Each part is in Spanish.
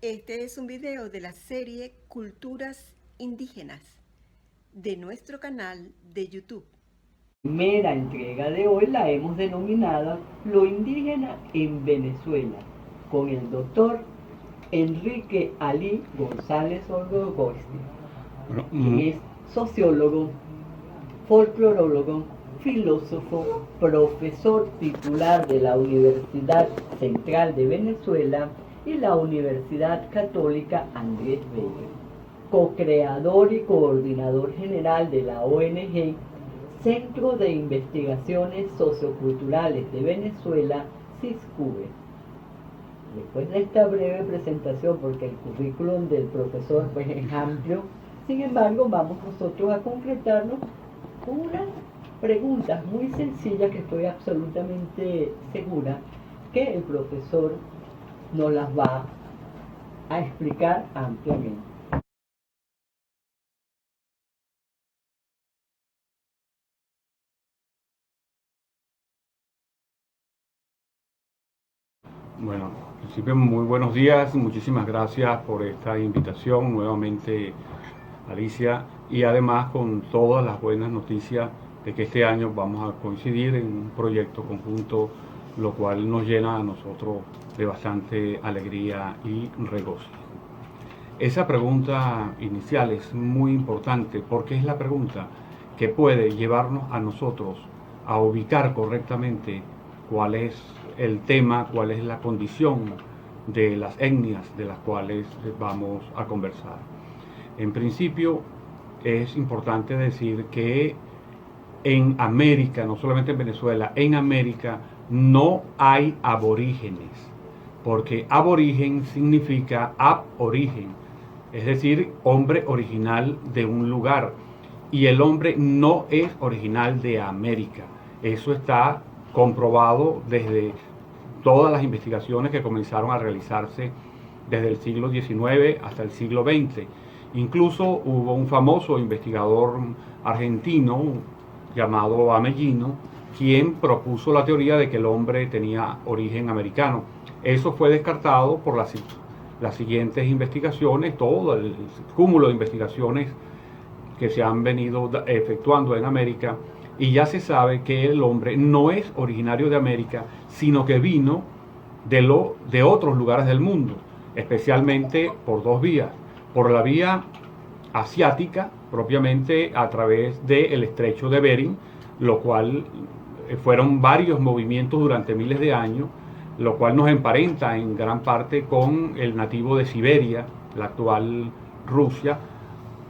Este es un video de la serie Culturas Indígenas de nuestro canal de YouTube. La primera entrega de hoy la hemos denominado Lo indígena en Venezuela, con el doctor Enrique Ali González Orgogosti, que es sociólogo, folclorólogo, filósofo, profesor titular de la Universidad Central de Venezuela y la Universidad Católica Andrés Bello, co-creador y coordinador general de la ONG Centro de Investigaciones Socioculturales de Venezuela, CISCUVE. Después de esta breve presentación, porque el currículum del profesor pues, es amplio, sin embargo, vamos nosotros a concretarnos con unas preguntas muy sencillas que estoy absolutamente segura que el profesor nos las va a explicar ampliamente. Bueno, en principio muy buenos días, muchísimas gracias por esta invitación nuevamente, Alicia, y además con todas las buenas noticias de que este año vamos a coincidir en un proyecto conjunto, lo cual nos llena a nosotros de bastante alegría y regocijo. Esa pregunta inicial es muy importante porque es la pregunta que puede llevarnos a nosotros a ubicar correctamente cuál es el tema, cuál es la condición de las etnias de las cuales vamos a conversar. En principio, es importante decir que en América, no solamente en Venezuela, en América no hay aborígenes, porque aborigen significa aborigen, es decir, hombre original de un lugar, y el hombre no es original de América. Eso está comprobado desde todas las investigaciones que comenzaron a realizarse desde el siglo XIX hasta el siglo XX. Incluso hubo un famoso investigador argentino llamado Amellino, quien propuso la teoría de que el hombre tenía origen americano. Eso fue descartado por las siguientes investigaciones, todo el cúmulo de investigaciones que se han venido efectuando en América, y ya se sabe que el hombre no es originario de América, sino que vino de otros lugares del mundo, especialmente por dos vías. Por la vía asiática, propiamente a través del estrecho de Bering, lo cual fueron varios movimientos durante miles de años, lo cual nos emparenta en gran parte con el nativo de Siberia, la actual Rusia.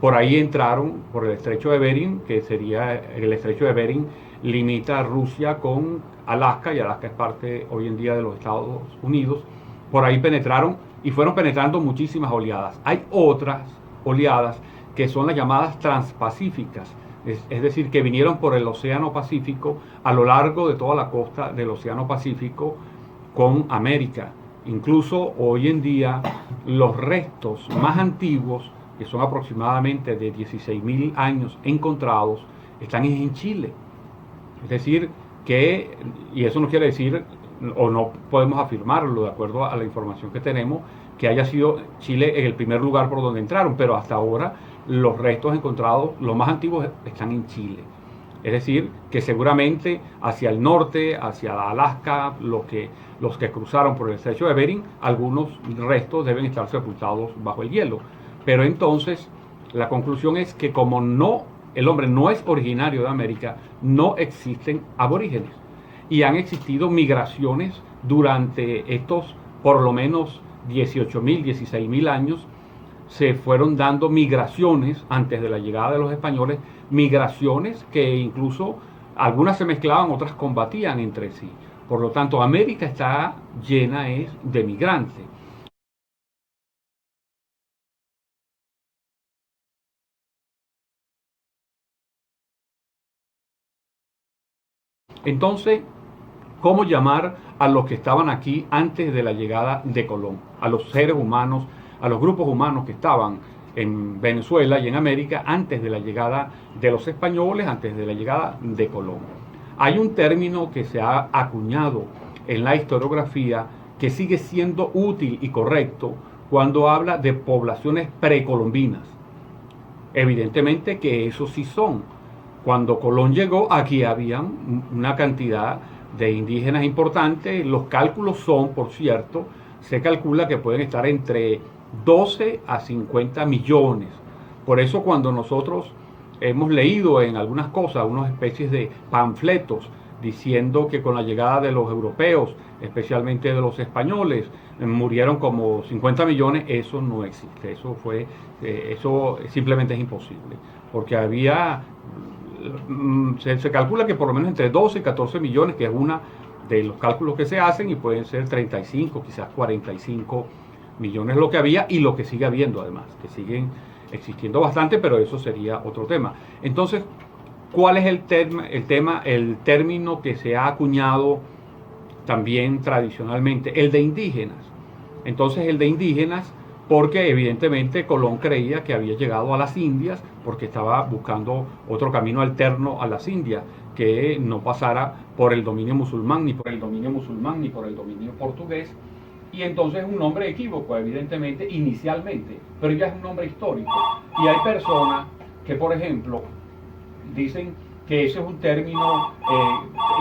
Por ahí entraron por el estrecho de Bering, que sería el estrecho de Bering, limita a Rusia con Alaska, y Alaska es parte hoy en día de los Estados Unidos. Por ahí penetraron y fueron penetrando muchísimas oleadas. Hay otras oleadas que son las llamadas transpacíficas, es decir, que vinieron por el Océano Pacífico a lo largo de toda la costa del Océano Pacífico con América. Incluso hoy en día los restos más antiguos, que son aproximadamente de 16.000 años encontrados, están en Chile. Es decir, que, y eso no quiere decir, o no podemos afirmarlo de acuerdo a la información que tenemos, que haya sido Chile en el primer lugar por donde entraron, pero hasta ahora los restos encontrados, los más antiguos, están en Chile. Es decir, que seguramente hacia el norte, hacia Alaska, los que cruzaron por el estrecho de Bering, algunos restos deben estar sepultados bajo el hielo. Pero entonces la conclusión es que como el hombre no es originario de América, no existen aborígenes. Y han existido migraciones durante estos por lo menos 18.000, 16.000 años. Se fueron dando migraciones antes de la llegada de los españoles, migraciones que incluso algunas se mezclaban, otras combatían entre sí. Por lo tanto, América está llena de migrantes. Entonces, ¿cómo llamar a los que estaban aquí antes de la llegada de Colón? A los seres humanos, a los grupos humanos que estaban en Venezuela y en América antes de la llegada de los españoles, antes de la llegada de Colón. Hay un término que se ha acuñado en la historiografía que sigue siendo útil y correcto cuando habla de poblaciones precolombinas. Evidentemente que eso sí son. Cuando Colón llegó, aquí había una cantidad de indígenas importantes. Los cálculos son, por cierto, se calcula que pueden estar entre 12 a 50 millones. Por eso cuando nosotros hemos leído en algunas cosas, unas especies de panfletos, diciendo que con la llegada de los europeos, especialmente de los españoles, murieron como 50 millones, eso no existe. Eso simplemente es imposible. Porque se calcula que por lo menos entre 12 y 14 millones, que es una de los cálculos que se hacen, y pueden ser 35, quizás 45 millones lo que había y lo que sigue habiendo además, que siguen existiendo bastante, pero eso sería otro tema. Entonces, ¿cuál es el término que se ha acuñado también tradicionalmente? El de indígenas. Entonces, el de indígenas, porque evidentemente Colón creía que había llegado a las Indias, porque estaba buscando otro camino alterno a las Indias, que no pasara por el dominio musulmán, ni por el dominio portugués. Y entonces es un nombre equívoco, evidentemente, inicialmente, pero ya es un nombre histórico. Y hay personas que, por ejemplo, dicen que ese es un término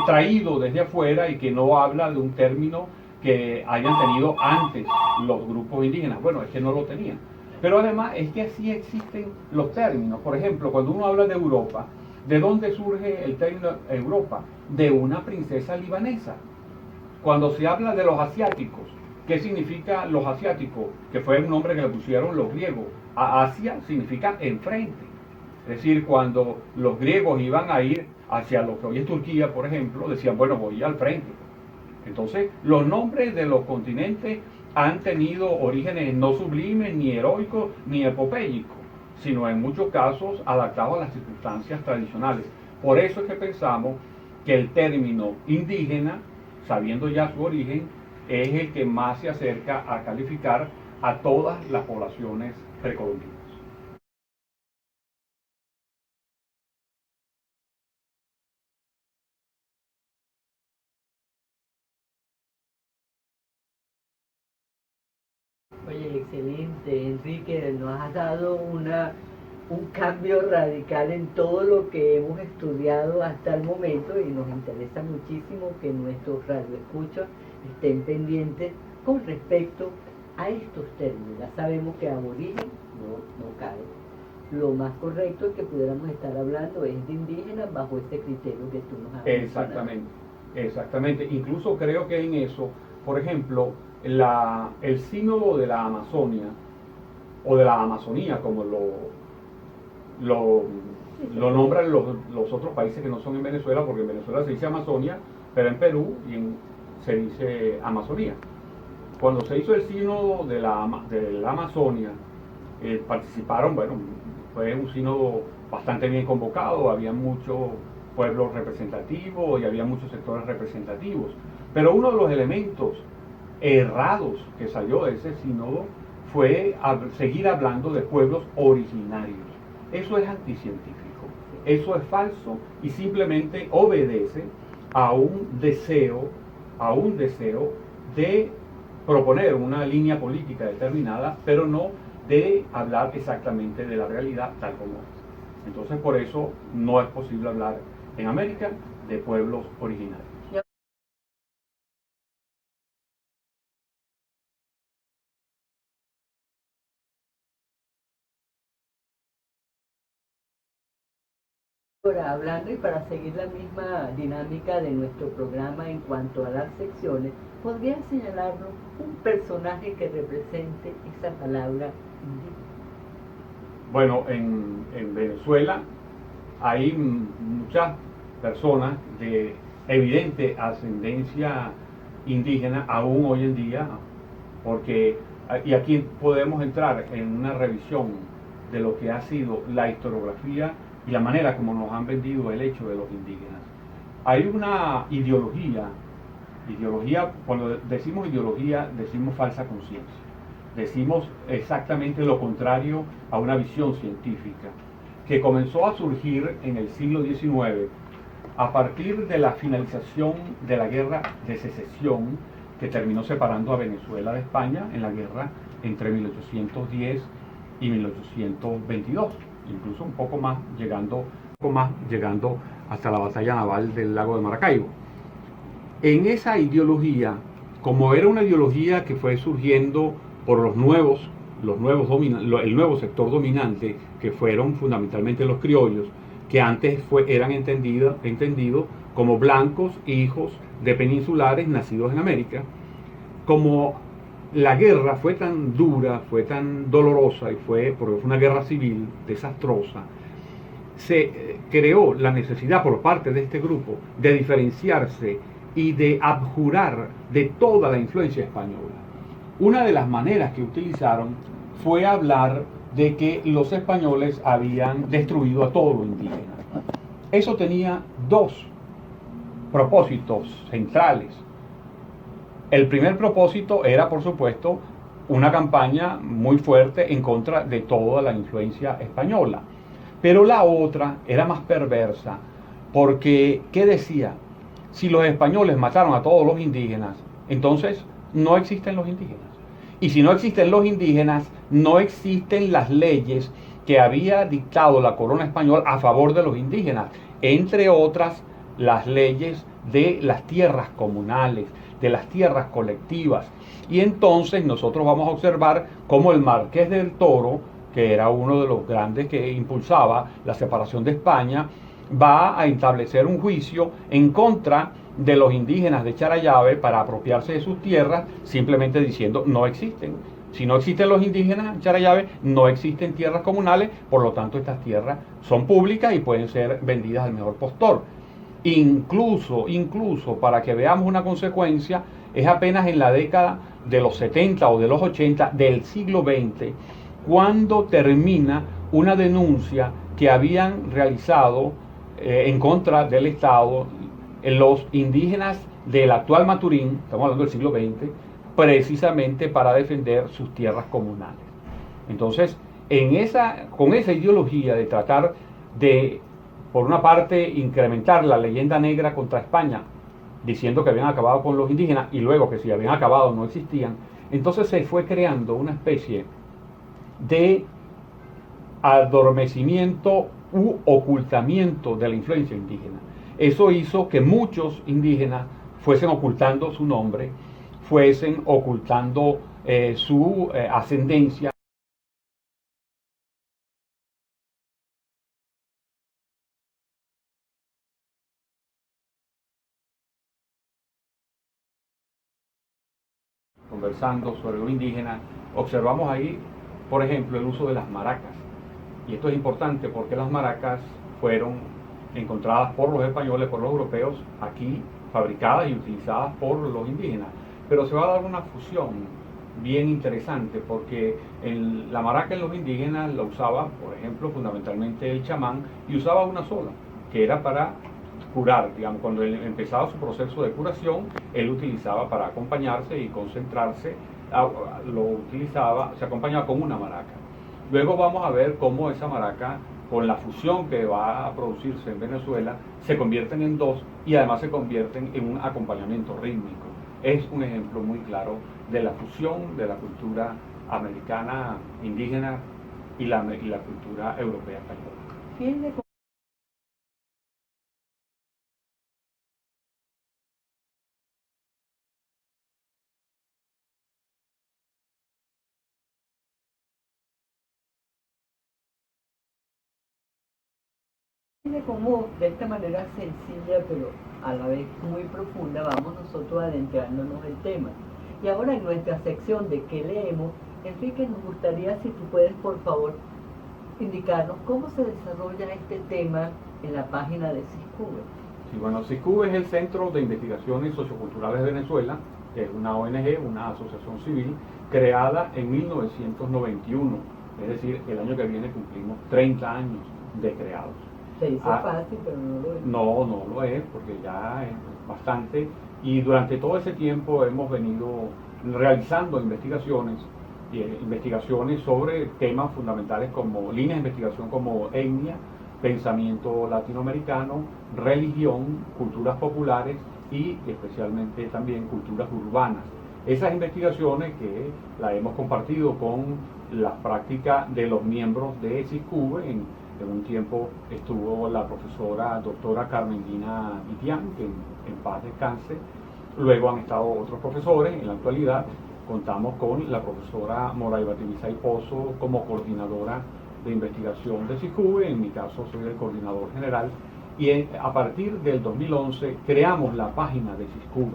traído desde afuera y que no habla de un término que hayan tenido antes los grupos indígenas. Bueno, es que no lo tenían. Pero además es que así existen los términos. Por ejemplo, cuando uno habla de Europa, ¿de dónde surge el término Europa? De una princesa libanesa. Cuando se habla de los asiáticos, ¿qué significa los asiáticos? Que fue un nombre que le pusieron los griegos. A Asia significa enfrente. Es decir, cuando los griegos iban a ir hacia lo que hoy es Turquía, por ejemplo, decían, bueno, voy al frente. Entonces, los nombres de los continentes han tenido orígenes no sublimes, ni heroicos, ni epopélicos, sino en muchos casos adaptados a las circunstancias tradicionales. Por eso es que pensamos que el término indígena, sabiendo ya su origen, es el que más se acerca a calificar a todas las poblaciones precolombinas. Oye, excelente, Enrique, nos has dado un cambio radical en todo lo que hemos estudiado hasta el momento y nos interesa muchísimo que nuestros radioescuchas estén pendientes con respecto a estos términos. Ya sabemos que aborigen no cabe. Lo más correcto es que pudiéramos estar hablando es de indígenas bajo ese criterio que tú nos has mencionado. Exactamente. Incluso creo que en eso, por ejemplo, el sínodo de la Amazonia, o de la Amazonía, como lo nombran los otros países que no son en Venezuela, porque en Venezuela se dice Amazonia, pero en Perú se dice Amazonía. Cuando se hizo el sínodo de la Amazonia, participaron, bueno, fue un sínodo bastante bien convocado, había muchos pueblos representativos y había muchos sectores representativos, pero uno de los elementos errados que salió de ese sínodo fue seguir hablando de pueblos originarios. Eso es anticientífico, eso es falso y simplemente obedece a un deseo de proponer una línea política determinada, pero no de hablar exactamente de la realidad tal como es. Entonces, por eso no es posible hablar en América de pueblos originarios. Ahora, hablando y para seguir la misma dinámica de nuestro programa en cuanto a las secciones, ¿podría señalarnos un personaje que represente esa palabra indígena? Bueno, en Venezuela hay muchas personas de evidente ascendencia indígena aún hoy en día, porque y aquí podemos entrar en una revisión de lo que ha sido la historiografía y la manera como nos han vendido el hecho de los indígenas. Hay una ideología, cuando decimos ideología, decimos falsa conciencia. Decimos exactamente lo contrario a una visión científica, que comenzó a surgir en el siglo XIX a partir de la finalización de la guerra de secesión que terminó separando a Venezuela de España en la guerra entre 1810 y 1822, incluso un poco más llegando hasta la batalla naval del lago de Maracaibo. En esa ideología, como era una ideología que fue surgiendo por el nuevo sector dominante, que fueron fundamentalmente los criollos, que antes eran entendidos como blancos hijos de peninsulares nacidos en América. Como la guerra fue tan dura, fue tan dolorosa, porque fue una guerra civil desastrosa, se creó la necesidad por parte de este grupo de diferenciarse y de abjurar de toda la influencia española. Una de las maneras que utilizaron fue hablar de que los españoles habían destruido a todo lo indígena. Eso tenía dos propósitos centrales. El primer propósito era, por supuesto, una campaña muy fuerte en contra de toda la influencia española. Pero la otra era más perversa, porque, ¿qué decía? Si los españoles mataron a todos los indígenas, entonces no existen los indígenas. Y si no existen los indígenas, no existen las leyes que había dictado la corona española a favor de los indígenas, entre otras las leyes de las tierras comunales, de las tierras colectivas. Y entonces nosotros vamos a observar cómo el Marqués del Toro, que era uno de los grandes que impulsaba la separación de España, va a establecer un juicio en contra de los indígenas de Charallave para apropiarse de sus tierras, simplemente diciendo no existen. Si no existen los indígenas en Charallave, no existen tierras comunales, por lo tanto estas tierras son públicas y pueden ser vendidas al mejor postor. Incluso, para que veamos una consecuencia, es apenas en la década de los 70 o de los 80 del siglo XX, cuando termina una denuncia que habían realizado en contra del Estado los indígenas del actual Maturín, estamos hablando del siglo XX, precisamente para defender sus tierras comunales. Entonces, con esa ideología de tratar de, por una parte, incrementar la leyenda negra contra España, diciendo que habían acabado con los indígenas, y luego que si habían acabado no existían, entonces se fue creando una especie de adormecimiento u ocultamiento de la influencia indígena. Eso hizo que muchos indígenas fuesen ocultando su nombre, fuesen ocultando su ascendencia. Conversando sobre lo indígena, observamos ahí, por ejemplo, el uso de las maracas. Y esto es importante porque las maracas fueron encontradas por los españoles, por los europeos, aquí fabricadas y utilizadas por los indígenas. Pero se va a dar una fusión bien interesante porque la maraca en los indígenas la usaba, por ejemplo, fundamentalmente el chamán, y usaba una sola, que era para curar, digamos, cuando él empezaba su proceso de curación, él utilizaba para acompañarse y concentrarse, se acompañaba con una maraca. Luego vamos a ver cómo esa maraca, con la fusión que va a producirse en Venezuela, se convierten en dos y además se convierten en un acompañamiento rítmico. Es un ejemplo muy claro de la fusión de la cultura americana indígena y la cultura europea española. Como de esta manera sencilla pero a la vez muy profunda vamos nosotros adentrándonos en el tema. Y ahora en nuestra sección de ¿qué leemos? Enrique, nos gustaría si tú puedes por favor indicarnos cómo se desarrolla este tema en la página de CISCUVE. Sí, bueno, CISCUVE es el Centro de Investigaciones Socioculturales de Venezuela, que es una ONG, una asociación civil, creada en 1991, es decir, el año que viene cumplimos 30 años de creados. Se dice fácil, pero no lo es. No lo es, porque ya es bastante. Y durante todo ese tiempo hemos venido realizando investigaciones sobre temas fundamentales como líneas de investigación como etnia, pensamiento latinoamericano, religión, culturas populares y especialmente también culturas urbanas. Esas investigaciones que las hemos compartido con las prácticas de los miembros de SISCUBE, en un tiempo estuvo la profesora doctora Carmen Gina Itián, que en paz descanse. Luego han estado otros profesores. En la actualidad contamos con la profesora Moray Batimizay Pozo como coordinadora de investigación de SISCUBE. En mi caso soy el coordinador general. Y a partir del 2011 creamos la página de SISCUBE,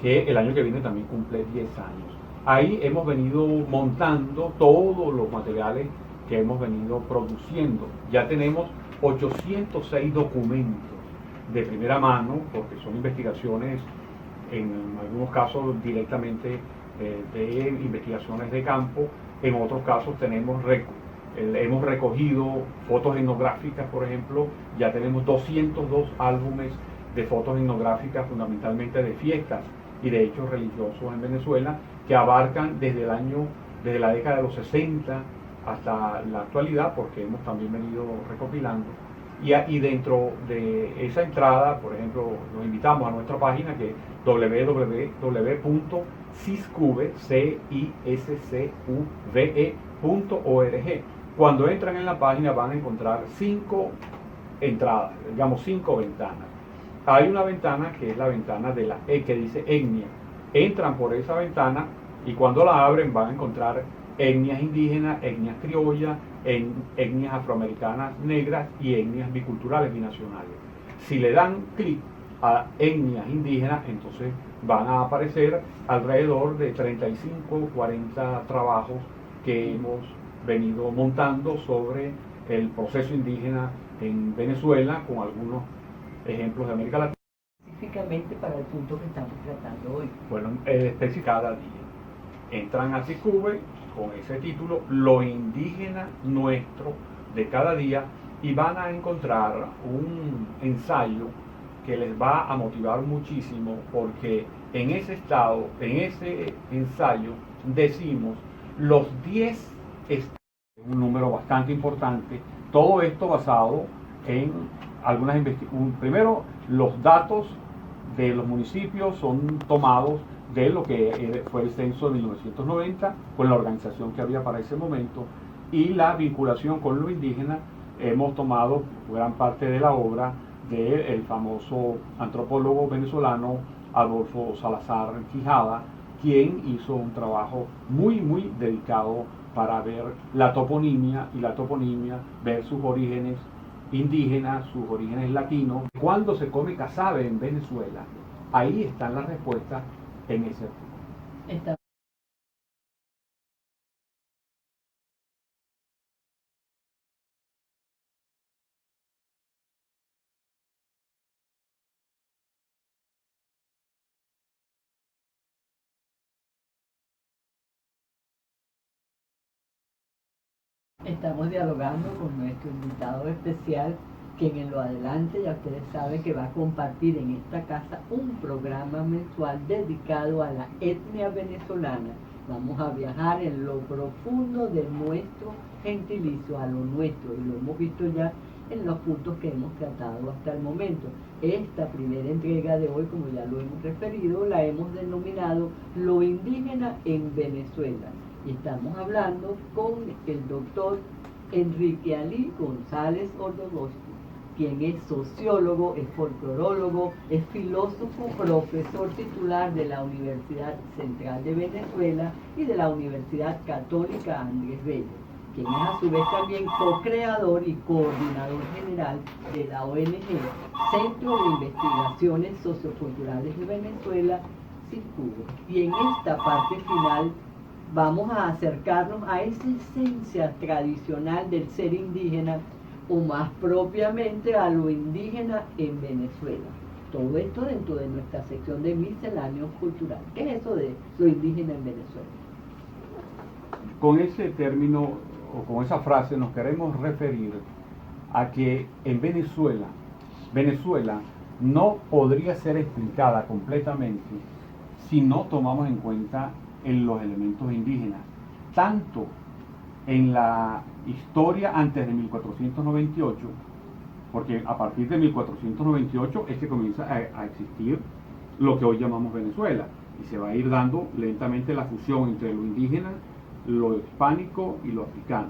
que el año que viene también cumple 10 años. Ahí hemos venido montando todos los materiales que hemos venido produciendo. Ya tenemos 806 documentos de primera mano, porque son investigaciones, en algunos casos directamente de investigaciones de campo, en otros casos hemos recogido fotos etnográficas, por ejemplo. Ya tenemos 202 álbumes de fotos etnográficas, fundamentalmente de fiestas y de hechos religiosos en Venezuela, que abarcan desde la década de los 60 hasta la actualidad, porque hemos también venido recopilando. Y dentro de esa entrada, por ejemplo, los invitamos a nuestra página, que es www.siscube.org. Cuando entran en la página van a encontrar 5 entradas, digamos 5 ventanas. Hay una ventana que es la ventana de que dice etnia. Entran por esa ventana y cuando la abren van a encontrar etnias indígenas, etnias criollas, etnias afroamericanas negras y etnias biculturales binacionales. Si le dan clic a etnias indígenas, entonces van a aparecer alrededor de 35 o 40 trabajos que hemos venido montando sobre el proceso indígena en Venezuela, con algunos ejemplos de América Latina. Específicamente para el punto que estamos tratando hoy. Bueno, cada día entran a SISCUBE con ese título, Lo indígena nuestro de cada día, y van a encontrar un ensayo que les va a motivar muchísimo, porque en ese ensayo decimos los 10 estados, un número bastante importante. Todo esto basado en algunas investigaciones. Primero, los datos de los municipios son tomados de lo que fue el censo de 1990, con la organización que había para ese momento, y la vinculación con lo indígena. Hemos tomado gran parte de la obra del famoso antropólogo venezolano Adolfo Salazar Quijada, quien hizo un trabajo muy dedicado para ver la toponimia, ver sus orígenes indígenas, sus orígenes latinos. Cuando se come casabe en Venezuela, ahí están las respuestas en ese artículo. Estamos dialogando con nuestro invitado especial, quien en lo adelante ya ustedes saben que va a compartir en esta casa un programa mensual dedicado a la etnia venezolana. Vamos a viajar en lo profundo de nuestro gentilicio, a lo nuestro, y lo hemos visto ya en los puntos que hemos tratado hasta el momento. Esta primera entrega de hoy, como ya lo hemos referido, la hemos denominado Lo indígena en Venezuela. Y estamos hablando con el doctor Enrique Alí González Ordogosti, quien es sociólogo, es folclorólogo, es filósofo, profesor titular de la Universidad Central de Venezuela y de la Universidad Católica Andrés Bello, quien es a su vez también co-creador y coordinador general de la ONG Centro de Investigaciones Socioculturales de Venezuela, SISCUBE. Y en esta parte final vamos a acercarnos a esa esencia tradicional del ser indígena, o más propiamente a lo indígena en Venezuela. Todo esto dentro de nuestra sección de misceláneos culturales. ¿Qué es eso de lo indígena en Venezuela? Con ese término o con esa frase nos queremos referir a que en Venezuela no podría ser explicada completamente si no tomamos en cuenta los elementos indígenas, tanto en la historia antes de 1498, porque a partir de 1498 es que comienza a existir lo que hoy llamamos Venezuela, y se va a ir dando lentamente la fusión entre lo indígena, lo hispánico y lo africano.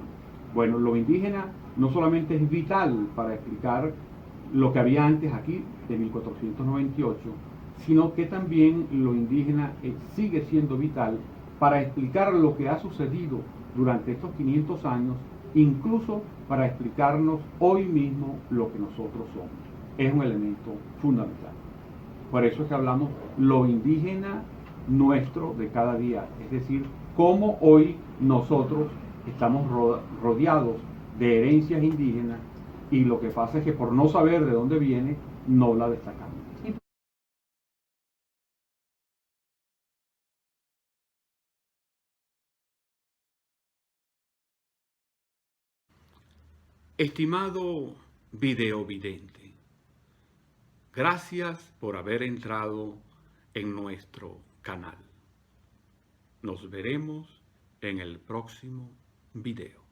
Bueno, lo indígena no solamente es vital para explicar lo que había antes aquí de 1498, sino que también lo indígena sigue siendo vital para explicar lo que ha sucedido durante estos 500 años, incluso para explicarnos hoy mismo lo que nosotros somos. Es un elemento fundamental. Por eso es que hablamos lo indígena nuestro de cada día, es decir, cómo hoy nosotros estamos rodeados de herencias indígenas y lo que pasa es que por no saber de dónde viene, no la destacamos. Estimado videovidente, gracias por haber entrado en nuestro canal. Nos veremos en el próximo video.